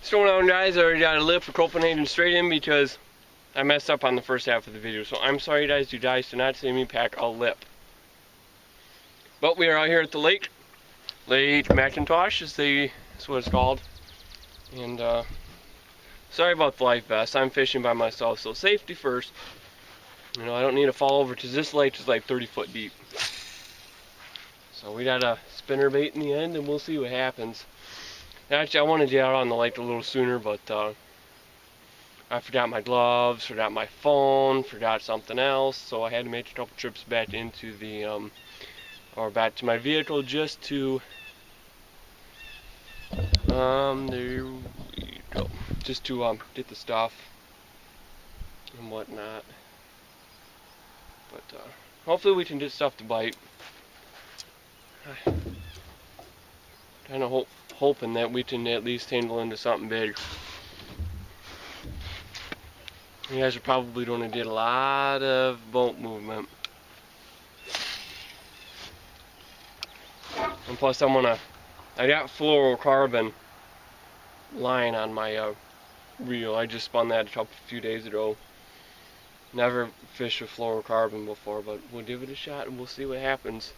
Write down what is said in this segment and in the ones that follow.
What's going on, guys? I already got a lip for Copenhagen straight in because I messed up on the first half of the video. So I'm sorry, guys. You guys do not see me pack a lip. But we are out here at the lake. Lake Macintosh is what it's called. And sorry about the life vest. I'm fishing by myself, so safety first. You know, I don't need to fall over because this lake is like 30 foot deep. So we got a spinner bait in the end, and we'll see what happens. Actually, I wanted to get out on the lake a little sooner, but I forgot my gloves, forgot my phone, forgot something else, so I had to make a couple trips back into the back to my vehicle just to there we go, just to get the stuff and whatnot. But hopefully we can get stuff to bite. Kind of hoping that we can at least handle into something big. You guys are probably going to get a lot of boat movement. And plus I got fluorocarbon line on my reel. I just spun that a few days ago. Never fished with fluorocarbon before, but we'll give it a shot and we'll see what happens.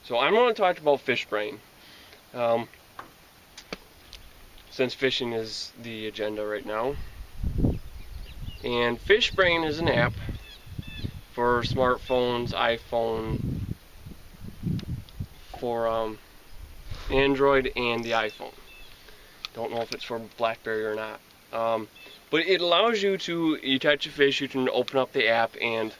So I'm going to talk about FishBrain. Since fishing is the agenda right now. And FishBrain is an app for smartphones, iPhone, for Android and the iPhone. Don't know if it's for BlackBerry or not. But it allows you to, you catch a fish, you can open up the app and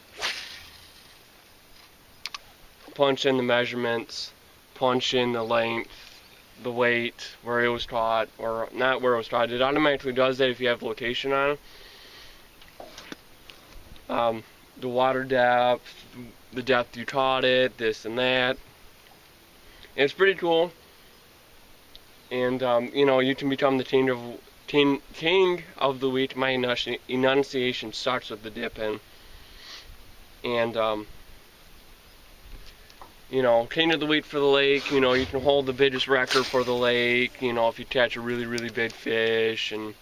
punch in the measurements, punch in the length, the weight, where it was caught, or not where it was caught. It automatically does that if you have location on it. The water depth, the depth you caught it, this and that. It's pretty cool. And you know, you can become the king of the week. My enunciation starts with the dip in. And you know, king of the week for the lake. You know, you can hold the biggest record for the lake, you know, if you catch a really, really big fish. And,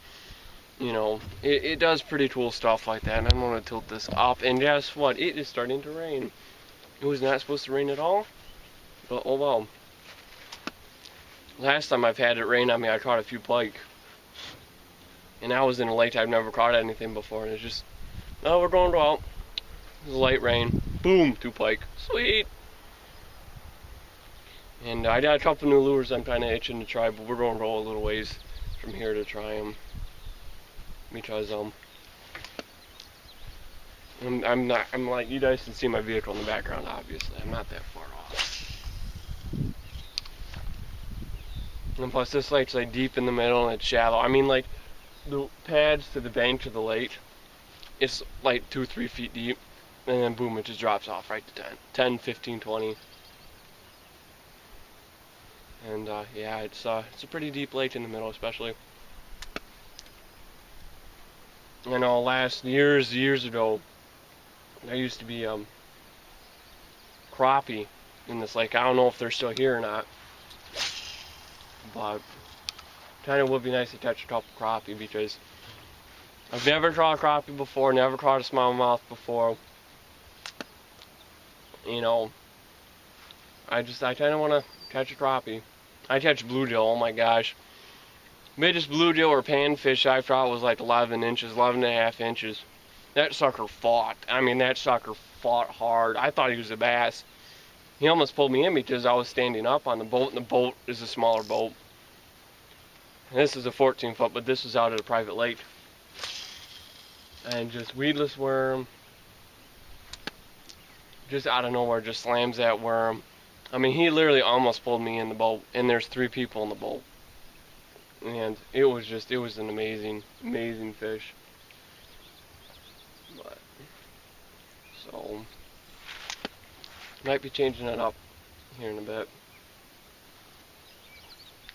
you know, it does pretty cool stuff like that. And I'm going to tilt this up. And guess what? It is starting to rain. It was not supposed to rain at all. But, oh well. Last time I've had it rain on me, I caught a few pike. And I was in a lake I've never caught anything before. And it's just, oh, we're going to go out. It was light rain. Boom, 2 pike. Sweet. And I got a couple new lures I'm kind of itching to try, but we're going to roll a little ways from here to try them. Because I'm like, you guys can see my vehicle in the background, obviously. I'm not that far off. And plus this lake's like deep in the middle and it's shallow. I mean, like, the pads to the bank to the lake, it's like 2-3 feet deep. And then boom, it just drops off right to 10, 15, 20. And yeah, it's a pretty deep lake in the middle, especially. You know, years ago, there used to be crappie in this lake. I don't know if they're still here or not, but kind of would be nice to catch a couple crappie because I've never caught a crappie before, never caught a smallmouth before. You know, I kind of want to catch a crappie. I catch bluegill, oh my gosh. Biggest bluegill or panfish I caught was like 11 inches, 11.5 inches. That sucker fought. I mean, that sucker fought hard. I thought he was a bass. He almost pulled me in because I was standing up on the boat, and the boat is a smaller boat. And this is a 14 foot, but this was out at a private lake. And just weedless worm. Just out of nowhere, just slams that worm. I mean, he literally almost pulled me in the boat, and there's 3 people in the boat. And it was an amazing, amazing fish. But, so, might be changing it up here in a bit.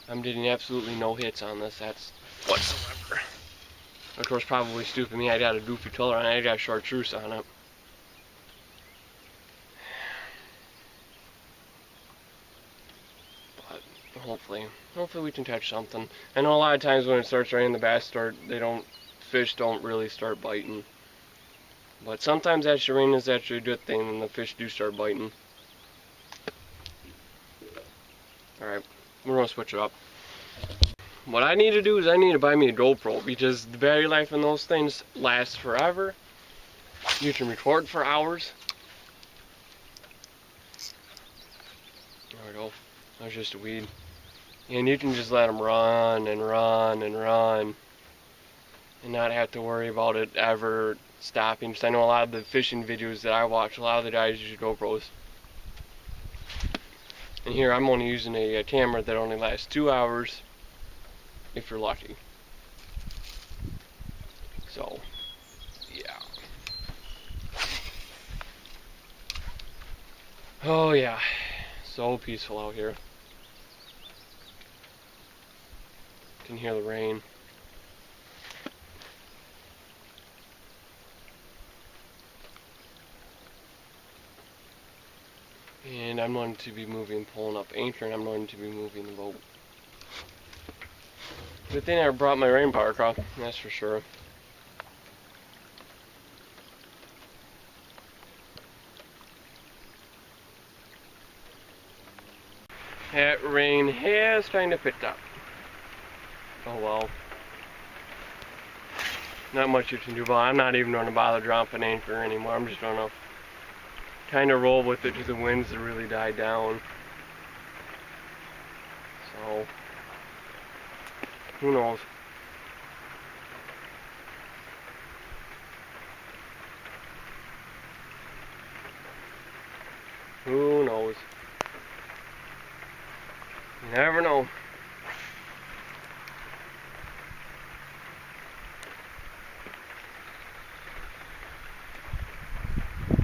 I'm getting absolutely no hits on this, that's whatsoever. Of course, probably stupid me, I got a goofy color on it, I got chartreuse on it. hopefully we can catch something. I know a lot of times when it starts raining, the fish don't really start biting. But sometimes actually rain is actually a good thing and the fish do start biting. Alright, we're gonna switch it up. What I need to do is I need to buy me a GoPro because the battery life in those things lasts forever. You can record for hours. There we go. That was just a weed. And you can just let them run and run and run and not have to worry about it ever stopping. Because I know a lot of the fishing videos that I watch, a lot of the guys use GoPros. And here I'm only using a camera that only lasts 2 hours if you're lucky. So, yeah. Oh yeah, so peaceful out here. You can hear the rain. And I'm going to be pulling up anchor, and I'm going to be moving the boat. Good thing I brought my rain power across, that's for sure. That rain has kind of picked up. Oh well. Not much you can do about it. I'm not even going to bother dropping anchor anymore. I'm just going to kind of roll with it to the winds that really die down. So, who knows? Who knows? You never know.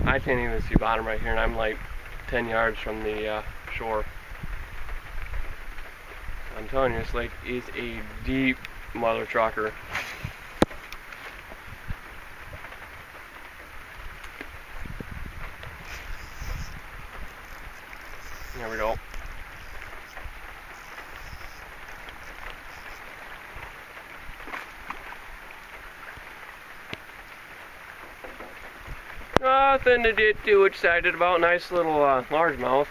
I can't even see bottom right here, and I'm like 10 yards from the shore. I'm telling you, this lake is a deep mother trucker. There we go. Nothing to get too excited about. Nice little largemouth.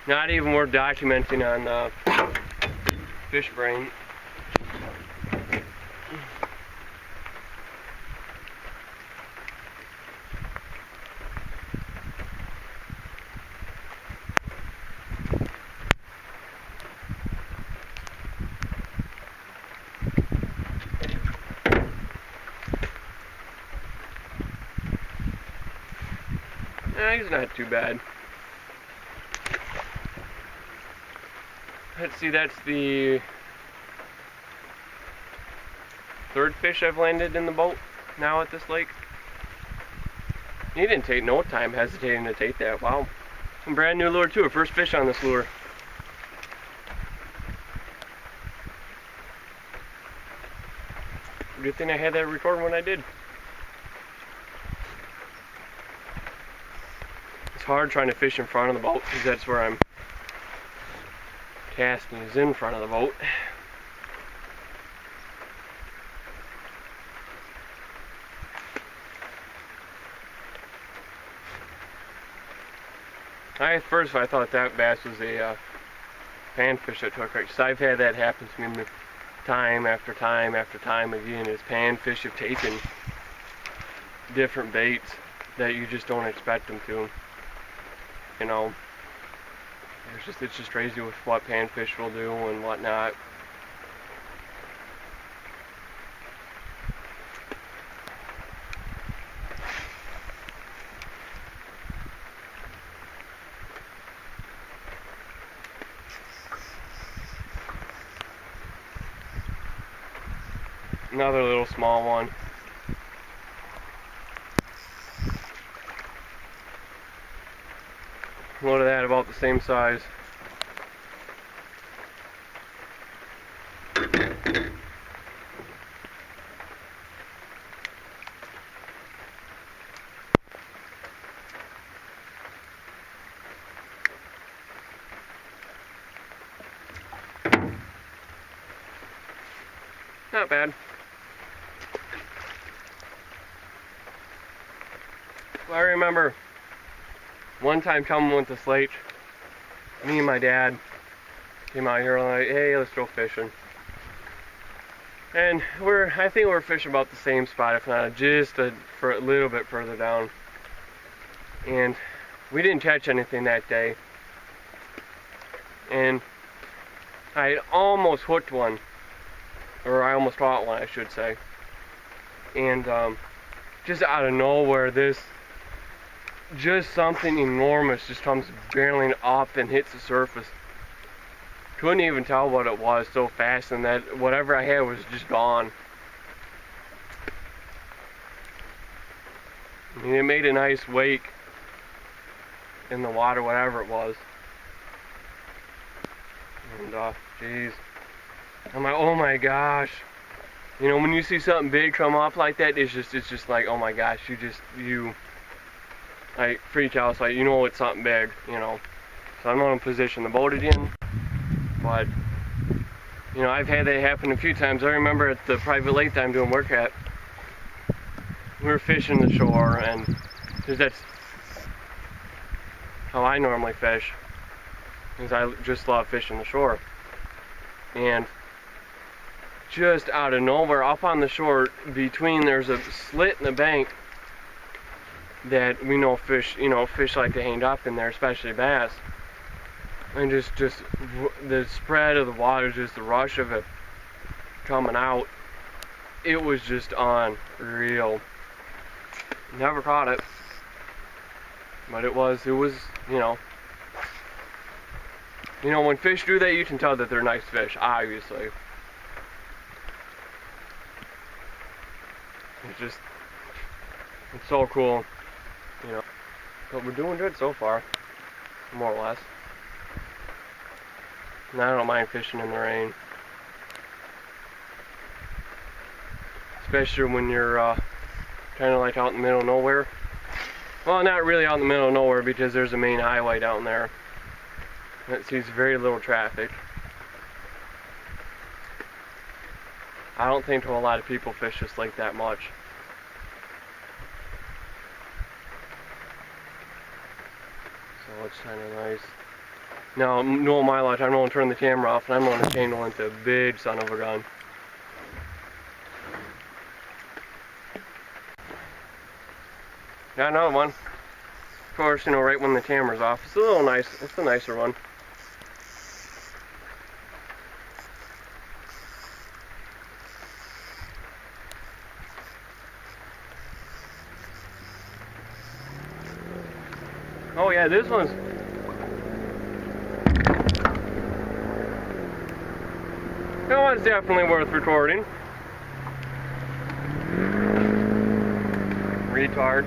Not even worth documenting on FishBrain. He's not too bad. Let's see, that's the third fish I've landed in the boat now at this lake. He didn't take no time hesitating to take that. Wow. Some brand new lure too, first fish on this lure. Good thing I had that recording when I did. It's hard trying to fish in front of the boat because that's where I'm casting is in front of the boat. At first I thought that bass was a panfish that took right, because I've had that happen to me time after time after time again. Is panfish have taken different baits that you just don't expect them to. You know, it's just crazy with what panfish will do and whatnot. Another little small one. Load of that about the same size. Not bad. Well, I remember one time coming with the slate, me and my dad came out here like, hey, let's go fishing. And I think we're fishing about the same spot, if not just for a little bit further down. And we didn't catch anything that day. And I had almost hooked one, or I almost caught one, I should say. And just out of nowhere, just something enormous just comes barreling up and hits the surface. Couldn't even tell what it was so fast, and that whatever I had was just gone. I mean, it made a nice wake in the water, whatever it was. And geez, I'm like, oh my gosh. You know, when you see something big come off like that, it's just like, oh my gosh, you like freak out. It's like, you know, it's something big, you know. So I'm going to position the boat again. But, you know, I've had that happen a few times. I remember at the private lake that I'm doing work at, we were fishing the shore, and because that's how I normally fish, because I just love fishing the shore. And just out of nowhere, up on the shore, there's a slit in the bank that we know fish like to hang up in there, especially bass. And just the spread of the water, just the rush of it coming out, it was just unreal. Never caught it, but it was, you know, when fish do that, you can tell that they're nice fish, obviously. It's so cool, you know. But we're doing good so far, more or less. And I don't mind fishing in the rain, especially when you're kind of like out in the middle of nowhere. Well, not really out in the middle of nowhere, because there's a main highway down there that sees very little traffic. I don't think a lot of people fish this lake that much. So it's kind of nice. Now, no mileage, I'm going to turn the camera off, and I'm going to channel into a big son of a gun. Got another one. Of course, you know, right when the camera's off. It's a little nice. It's a nicer one. Oh yeah, this one's... That one's definitely worth recording. Retard.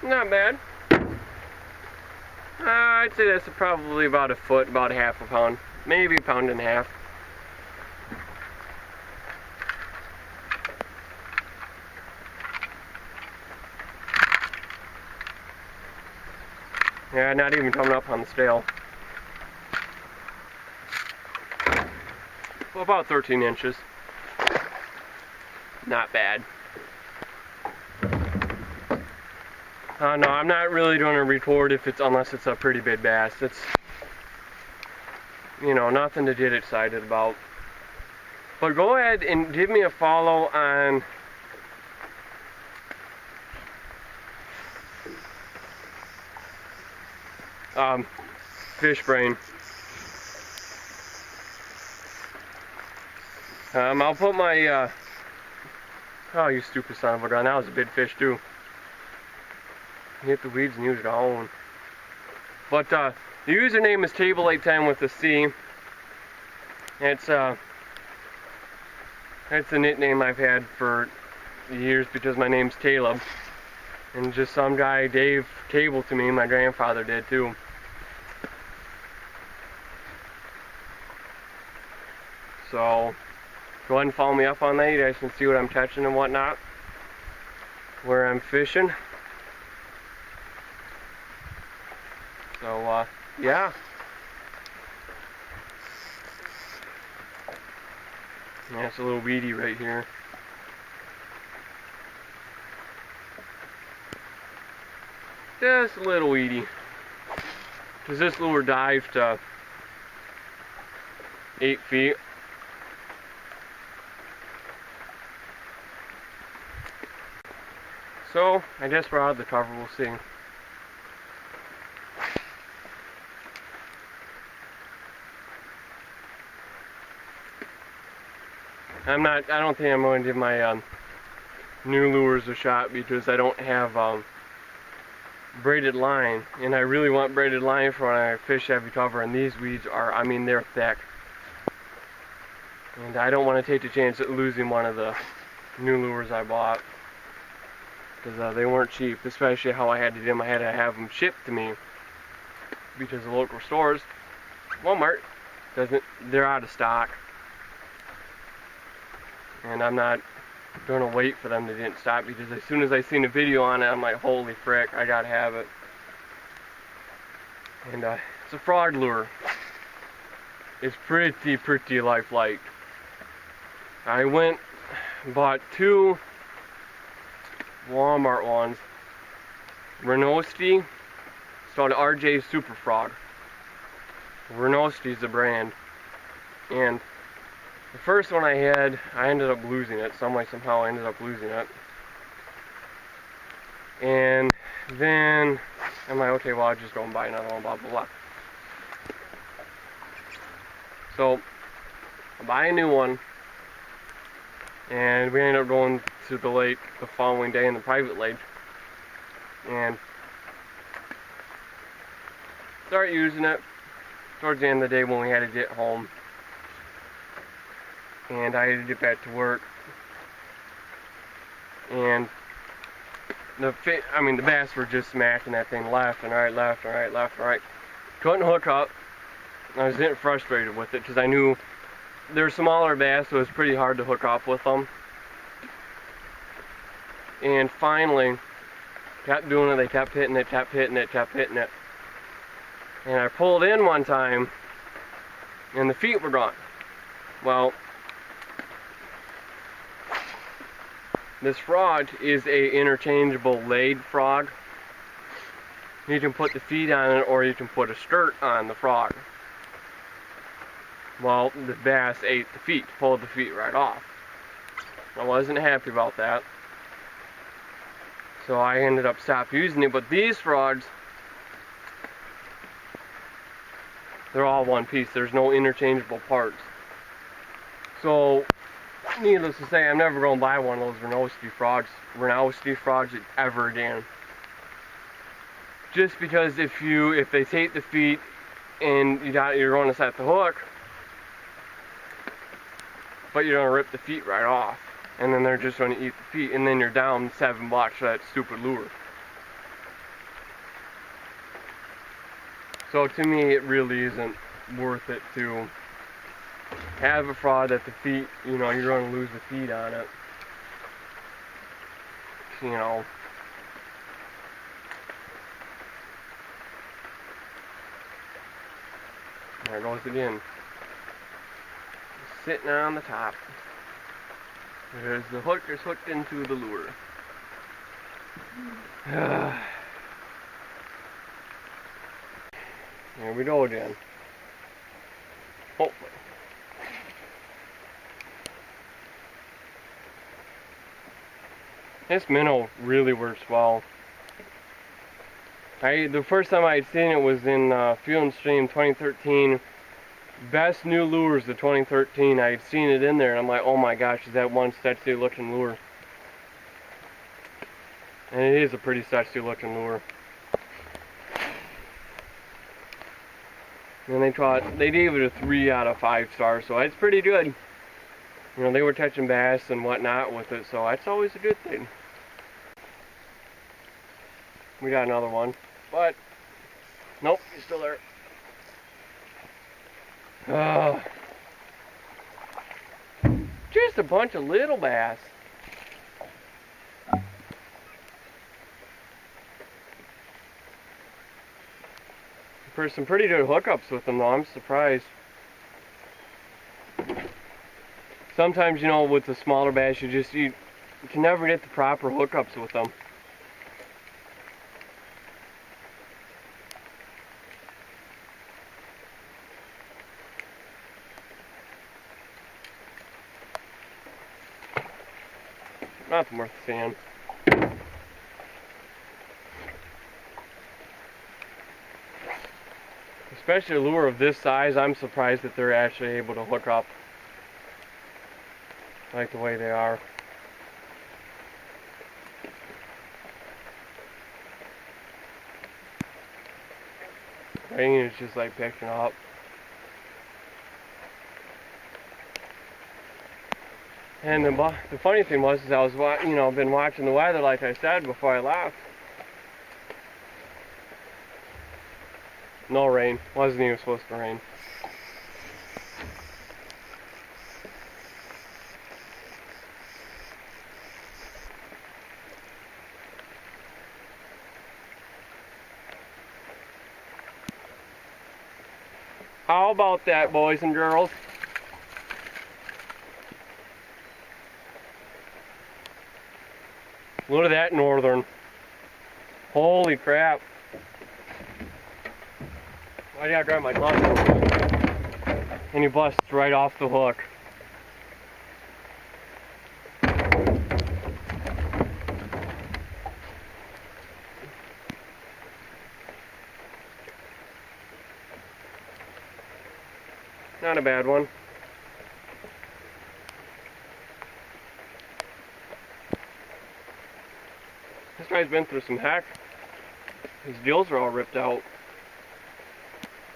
Not bad. I'd say that's probably about a foot, about half a pound. Maybe a pound and a half. Yeah, not even coming up on the scale. Well, about 13 inches. Not bad. No, I'm not really going to record unless it's a pretty big bass. It's, you know, nothing to get excited about. But go ahead and give me a follow on FishBrain. I'll put my oh, you stupid son of a gun, that was a big fish too. Hit the weeds and use it all. But the username is Cable810 with a C. It's a nickname I've had for years because my name's Caleb, and just some guy gave cable to me. My grandfather did too. So go ahead and follow me up on that. You guys can see what I'm catching and whatnot, where I'm fishing. So, yeah. That's a little weedy right here. Just a little weedy. Because this lure dived to 8 feet. So, I just brought out the cover, we'll see. I don't think I'm going to give my new lures a shot because I don't have braided line, and I really want braided line for when I fish heavy cover, and these weeds are, I mean, they're thick. And I don't want to take the chance of losing one of the new lures I bought, because they weren't cheap, especially how I had to do them. I had to have them shipped to me because the local stores, Walmart, they're out of stock. And I'm not going to wait for them to get stock, because as soon as I seen a video on it, I'm like, holy frick, I gotta have it. And it's a frog lure. It's pretty lifelike. I went and bought 2 Walmart ones. Renosti. It's called RJ Super Frog. Renosti is the brand. And the first one I had, I ended up losing it. Somehow I ended up losing it. And then I'm like, okay, well, I'll just go and buy another one, blah, blah, blah. So, I buy a new one, and we ended up going to the lake the following day, in the private lake, and start using it towards the end of the day when we had to get home. And I had to get back to work, and the bass were just smacking that thing left and right, left and right, left and right. Couldn't hook up. I was getting frustrated with it because I knew they're smaller bass, so it was pretty hard to hook up with them. And finally, kept doing it. They kept hitting it, kept hitting it, kept hitting it. And I pulled in one time, and the feet were gone. Well, this frog is a interchangeable laid frog. You can put the feet on it, or you can put a skirt on the frog. Well, the bass ate the feet, pulled the feet right off. I wasn't happy about that, so I ended up stopping using it. But these frogs, they're all one piece. There's no interchangeable parts. So, needless to say, I'm never going to buy one of those Renosti frogs ever again. Just because if they take the feet and you're going to set the hook, but you're going to rip the feet right off, and then they're just going to eat the feet, and then you're down $7 for that stupid lure. So to me, it really isn't worth it to have a frog that the feet, you're going to lose the feet on it. There goes it in. Sitting on the top. There's the hook is hooked into the lure. Here we go again. Hopefully. This minnow really works well. The first time I had seen it was in Field and Stream 2013. Best new lures of 2013. I had seen it in there, and I'm like, oh my gosh, is that one sexy looking lure? And it is a pretty sexy looking lure. And they gave it a 3 out of 5 stars, so it's pretty good. They were catching bass and whatnot with it, so that's always a good thing. We got another one, but nope, he's still there. Just a bunch of little bass. For some pretty good hookups with them though, I'm surprised. Sometimes, you know, with the smaller bass, you can never get the proper hookups with them. Nothing worth seeing. Especially a lure of this size, I'm surprised that they're actually able to hook up like the way they are. Rain is just like picking up. And the funny thing was, is I was been watching the weather like I said before I left. No rain. Wasn't even supposed to rain. How about that, boys and girls? Look at that northern. Holy crap. I gotta grab my glove. And he busts right off the hook. Not a bad one. This guy's been through some heck. His gills are all ripped out.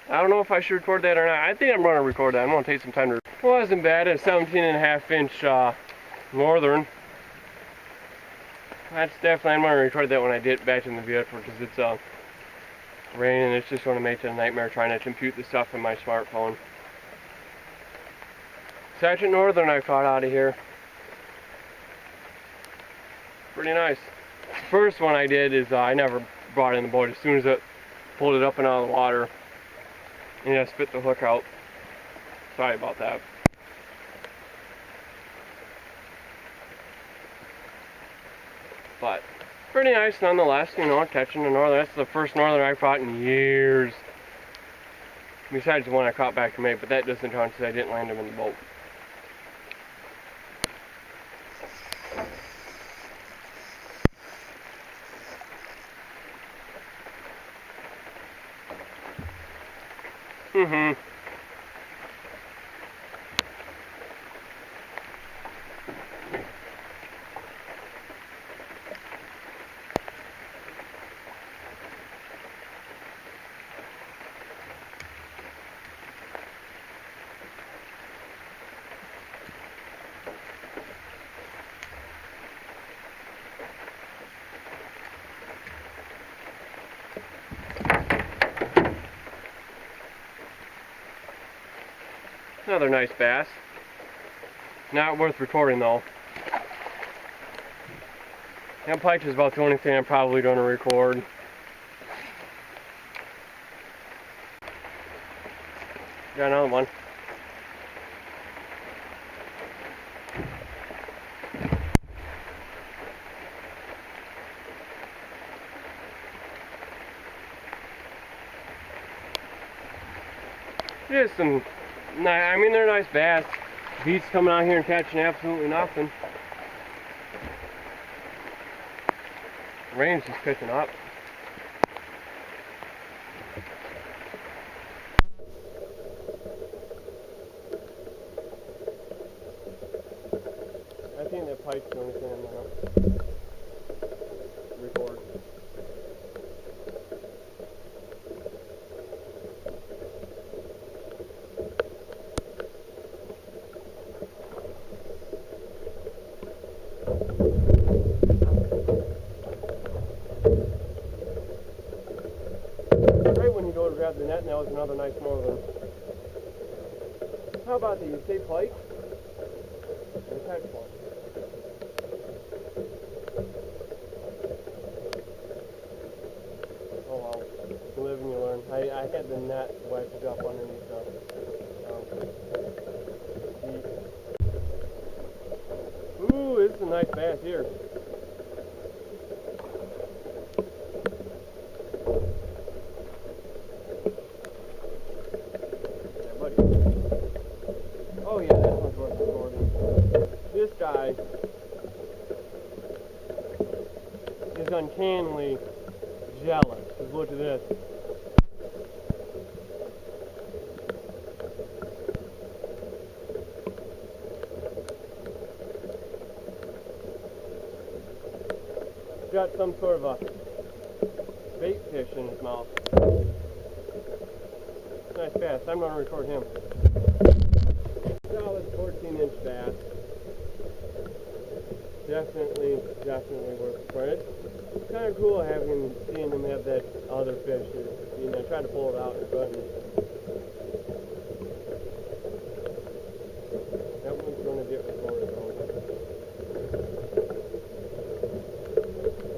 I don't know if I should record that or not. I think I'm going to record that. I'm going to take some time to record. It wasn't bad. A 17.5-inch northern. That's definitely, I'm going to record that when I get back in the vehicle because it's raining. It's just going to make it a nightmare trying to compute the stuff in my smartphone. Second northern I caught out of here. Pretty nice. First one I did is I never brought in the boat. As soon as it pulled it up and out of the water, and I spit the hook out. Sorry about that. But pretty nice nonetheless, you know, catching the northern. That's the first northern I caught in years. Besides the one I caught back in May, but that doesn't count because I didn't land him in the boat. Another nice bass. Not worth recording though. That pike is about the only thing I'm probably going to record. Got another one. Just some, I mean, they're nice bass. Beats coming out here and catching absolutely nothing. Rain's just picking up. I think that pike's the only thing I'm gonna record. Right when you go to grab the net, and that was another nice northern. How about the say pike? Or catch one? Oh well. You live and you learn. I had the net wedged up underneath the seat. Ooh, this is a nice bass here. Yeah, buddy. Oh yeah, this one's worth recording. This guy is uncannily jealous. Just look at this. He's got some sort of a bait fish in his mouth. Nice bass. I'm going to record him. Solid 14-inch bass. Definitely worth recording. It's kind of cool seeing him have that other fish. You know, trying to pull it out and couldn't. That one's going to get recorded though.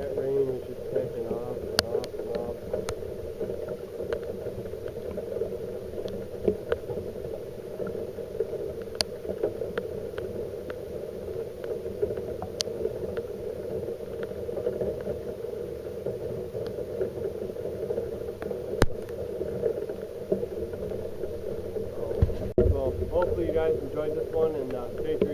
That rain is just taking off and off and off. Hopefully you guys enjoyed this one, and stay tuned.